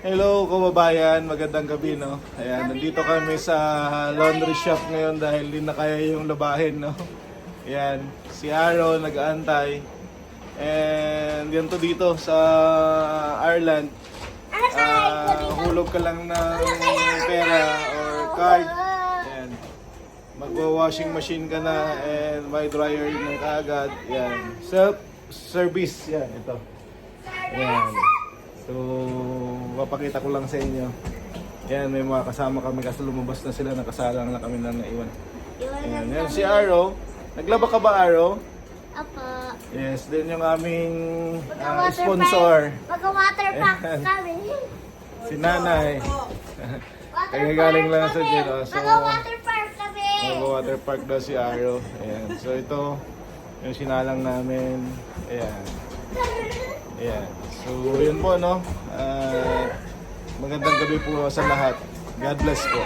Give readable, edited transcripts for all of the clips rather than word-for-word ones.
Hello kababayan, magandang gabi no. Ayan, nandito kami sa laundry shop ngayon dahil hindi na kaya yung labahin no. Ayan, si Aro nag-aantay. And yan to dito sa Ireland. Hulog ka lang ng pera or card. Ayan. Magwa-washing machine ka na and may dryer na kaagad. Ayan. Self-service. Yan, ito. Ayan. So, papakita ko lang sa inyo. Yan, may mga kasama kami kasi lumabas na sila, nakasalang na kami na naiwan. Ayan, yan si Aro. Naglaba ka ba, Aro? Apo. Yes, din yung aming sponsor. Mag-water park kami. Si Nanay. Kaya galing lang sa Gino. So, Mag-water park kami. mag-water park daw si Aro. Ayan. So, ito yung sinalang namin. Ayan. Ayan. So, yun po, no? Magandang gabi po sa lahat. God bless po.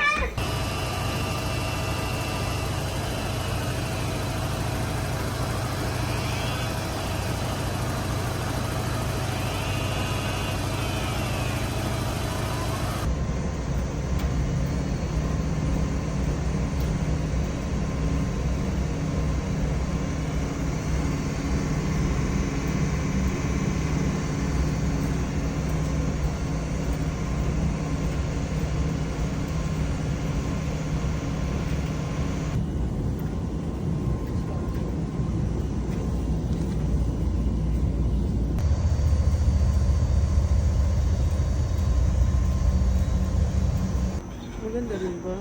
Maganda rin ba?